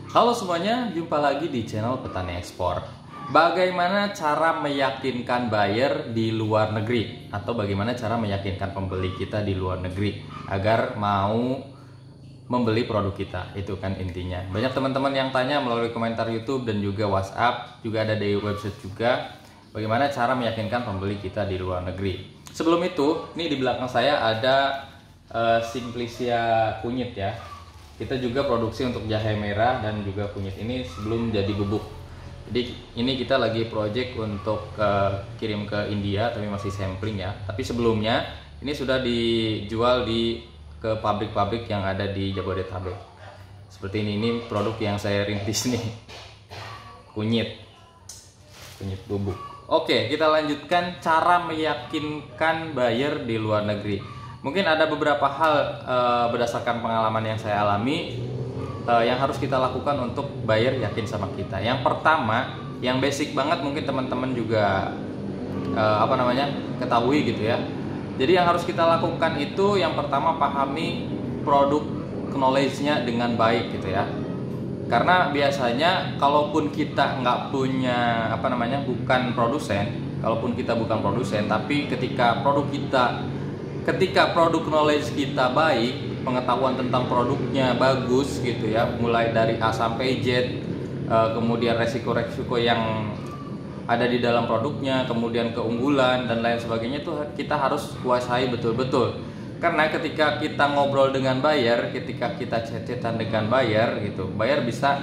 Halo semuanya, jumpa lagi di channel Petani Ekspor. Bagaimana cara meyakinkan buyer di luar negeri, atau bagaimana cara meyakinkan pembeli kita di luar negeri agar mau membeli produk kita? Itu kan intinya. Banyak teman-teman yang tanya melalui komentar YouTube dan juga WhatsApp, juga ada di website juga. Bagaimana cara meyakinkan pembeli kita di luar negeri? Sebelum itu, ini di belakang saya ada Simplicia kunyit ya. Kita juga produksi untuk jahe merah dan juga kunyit ini sebelum jadi bubuk. Jadi ini kita lagi project untuk kirim ke India, tapi masih sampling ya. Tapi sebelumnya ini sudah dijual ke pabrik-pabrik yang ada di Jabodetabek. Seperti ini produk yang saya rintis nih, kunyit bubuk. Oke, kita lanjutkan cara meyakinkan buyer di luar negeri. Mungkin ada beberapa hal berdasarkan pengalaman yang saya alami yang harus kita lakukan untuk buyer yakin sama kita. Yang pertama, yang basic banget mungkin teman-teman juga ketahui gitu ya. Jadi yang harus kita lakukan itu yang pertama, pahami produk knowledge-nya dengan baik gitu ya. Karena biasanya kalaupun kita nggak punya bukan produsen, tapi ketika produk knowledge kita baik, pengetahuan tentang produknya bagus gitu ya, mulai dari A sampai Z, kemudian resiko-resiko yang ada di dalam produknya, kemudian keunggulan dan lain sebagainya, itu kita harus kuasai betul-betul. Karena ketika kita ngobrol dengan buyer, ketika kita chat-chatan dengan buyer gitu, buyer bisa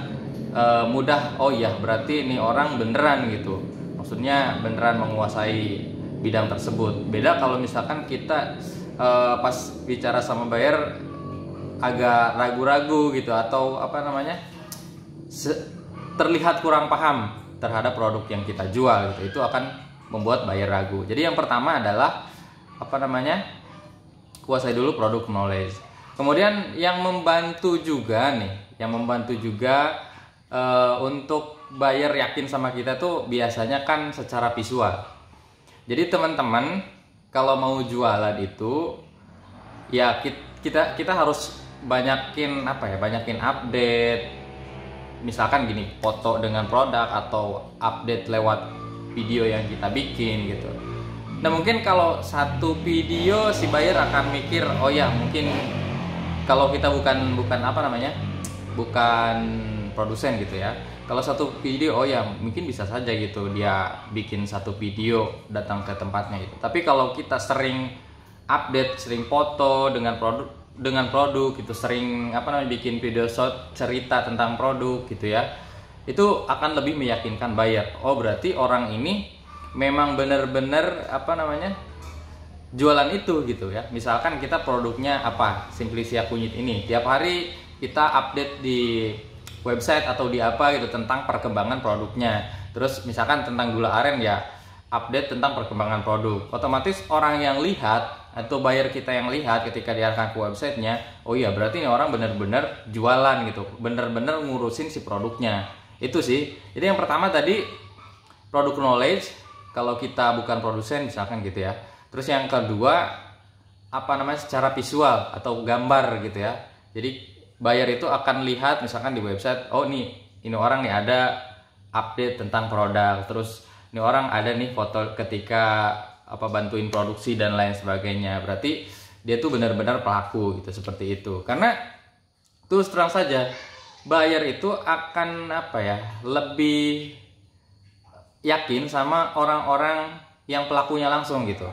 mudah, oh iya berarti ini orang beneran gitu, maksudnya beneran menguasai bidang tersebut. Beda kalau misalkan kita pas bicara sama buyer agak ragu-ragu gitu, atau terlihat kurang paham terhadap produk yang kita jual gitu, itu akan membuat buyer ragu. Jadi yang pertama adalah kuasai dulu produk knowledge. Kemudian yang membantu juga untuk buyer yakin sama kita tuh biasanya kan secara visual. Jadi teman-teman kalau mau jualan itu ya kita harus banyakin update. Misalkan gini, foto dengan produk atau update lewat video yang kita bikin gitu. Nah mungkin kalau satu video si buyer akan mikir, oh ya mungkin kalau kita bukan produsen gitu ya. Kalau satu video, oh ya mungkin bisa saja gitu dia bikin satu video datang ke tempatnya gitu. Tapi kalau kita sering update, sering foto dengan produk gitu, sering bikin video short cerita tentang produk gitu ya, itu akan lebih meyakinkan buyer. Oh berarti orang ini memang benar-benar jualan itu gitu ya. Misalkan kita produknya Simplicia kunyit ini, tiap hari kita update di website atau di gitu tentang perkembangan produknya. Terus misalkan tentang gula aren ya, update tentang perkembangan produk. Otomatis orang yang lihat atau buyer kita yang lihat ketika diarahkan ke websitenya, oh iya berarti ini orang benar-benar jualan gitu, benar-benar ngurusin si produknya. Itu sih. Jadi yang pertama tadi produk knowledge kalau kita bukan produsen misalkan gitu ya. Terus yang kedua secara visual atau gambar gitu ya. Jadi buyer itu akan lihat misalkan di website, oh ini orang nih ada update tentang produk. Terus ini orang ada nih foto ketika bantuin produksi dan lain sebagainya. Berarti dia tuh benar-benar pelaku gitu, seperti itu. Karena terus terang saja buyer itu akan lebih yakin sama orang-orang yang pelakunya langsung gitu.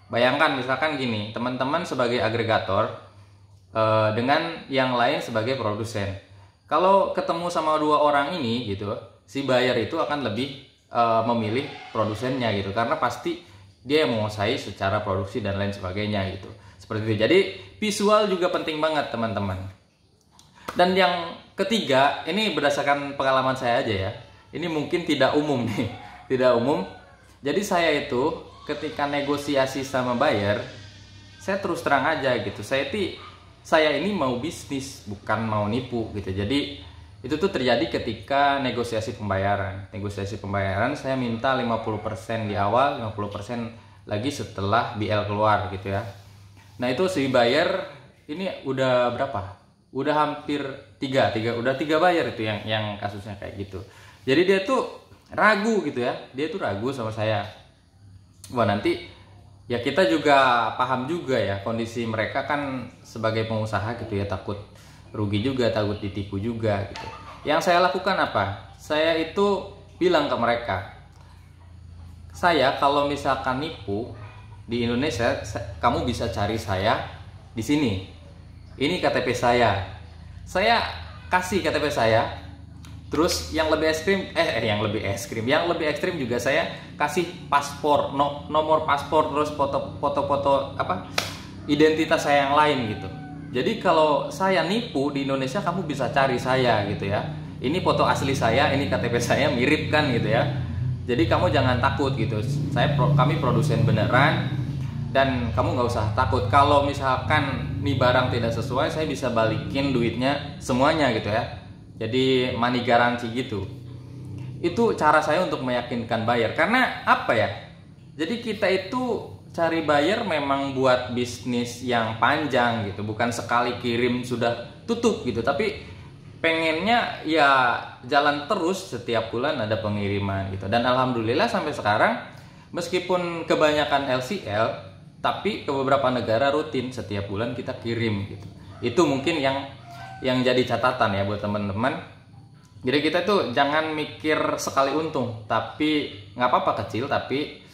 Bayangkan misalkan gini, teman-teman sebagai agregator dengan yang lain sebagai produsen. Kalau ketemu sama dua orang ini gitu, si buyer itu akan lebih memilih produsennya gitu, karena pasti dia yang menguasai secara produksi dan lain sebagainya gitu. Seperti itu. Jadi visual juga penting banget teman-teman. Dan yang ketiga, ini berdasarkan pengalaman saya aja ya. Ini mungkin tidak umum nih. Tidak umum. Jadi saya itu ketika negosiasi sama buyer, saya terus terang aja gitu. Saya ini mau bisnis, bukan mau nipu gitu. Jadi itu tuh terjadi ketika negosiasi pembayaran. Negosiasi pembayaran saya minta 50% di awal, 50% lagi setelah BL keluar gitu ya. Nah itu si buyer ini udah berapa? udah hampir tiga buyer itu yang kasusnya kayak gitu. Jadi dia tuh ragu gitu ya, dia tuh ragu sama saya. Wah, nanti ya kita juga paham juga ya kondisi mereka kan sebagai pengusaha gitu ya, takut rugi juga, takut ditipu juga gitu. Yang saya lakukan apa? Saya itu bilang ke mereka, saya kalau misalkan nipu di Indonesia, kamu bisa cari saya di sini. Ini KTP saya. Saya kasih KTP saya. Terus yang lebih ekstrim juga saya kasih paspor, nomor paspor, terus foto-foto identitas saya yang lain gitu. Jadi kalau saya nipu di Indonesia, kamu bisa cari saya gitu ya. Ini foto asli saya, ini KTP saya, mirip kan gitu ya. Jadi kamu jangan takut gitu. Kami produsen beneran, dan kamu nggak usah takut. Kalau misalkan nih barang tidak sesuai, saya bisa balikin duitnya semuanya gitu ya. Jadi money garansi gitu. Itu cara saya untuk meyakinkan buyer. Karena apa ya? Jadi kita itu cari buyer memang buat bisnis yang panjang gitu. Bukan sekali kirim sudah tutup gitu. Tapi pengennya ya jalan terus, setiap bulan ada pengiriman gitu. Dan alhamdulillah sampai sekarang meskipun kebanyakan LCL, tapi ke beberapa negara rutin setiap bulan kita kirim gitu. Itu mungkin yang jadi catatan ya buat teman-teman. Jadi kita tuh jangan mikir sekali untung, tapi nggak apa-apa kecil, tapi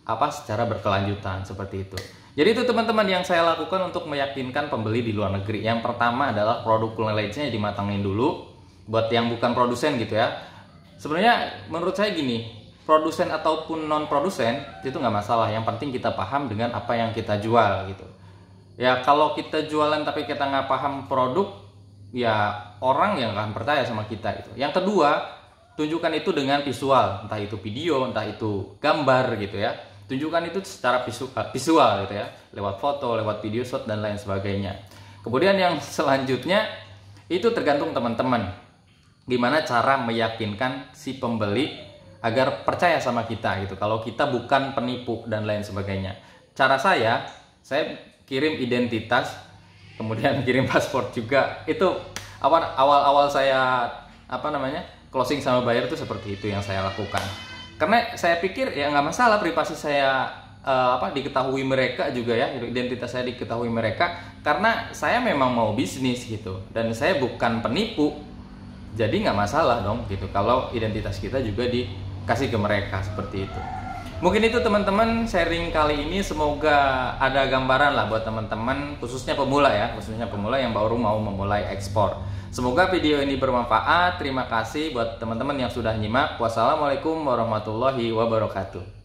secara berkelanjutan seperti itu. Jadi itu teman-teman yang saya lakukan untuk meyakinkan pembeli di luar negeri. Yang pertama adalah produk knowledge-nya dimatangin dulu. Buat yang bukan produsen gitu ya. Sebenarnya menurut saya gini, produsen ataupun non produsen itu nggak masalah. Yang penting kita paham dengan apa yang kita jual gitu. Ya kalau kita jualan tapi kita nggak paham produk, ya orang yang akan percaya sama kita gitu. Yang kedua, tunjukkan itu dengan visual, entah itu video, entah itu gambar gitu ya. Tunjukkan itu secara visual gitu ya, lewat foto, lewat video shot dan lain sebagainya. Kemudian yang selanjutnya itu tergantung teman-teman, gimana cara meyakinkan si pembeli agar percaya sama kita gitu. Kalau kita bukan penipu dan lain sebagainya. Cara saya kirim identitas, kemudian kirim paspor juga. Itu awal saya closing sama buyer itu seperti itu yang saya lakukan. Karena saya pikir ya nggak masalah privasi saya diketahui mereka juga ya, identitas saya diketahui mereka, karena saya memang mau bisnis gitu dan saya bukan penipu, jadi nggak masalah dong gitu kalau identitas kita juga dikasih ke mereka seperti itu. Mungkin itu teman-teman sharing kali ini, semoga ada gambaran lah buat teman-teman khususnya pemula yang baru mau memulai ekspor. Semoga video ini bermanfaat. Terima kasih buat teman-teman yang sudah nyimak. Wassalamualaikum warahmatullahi wabarakatuh.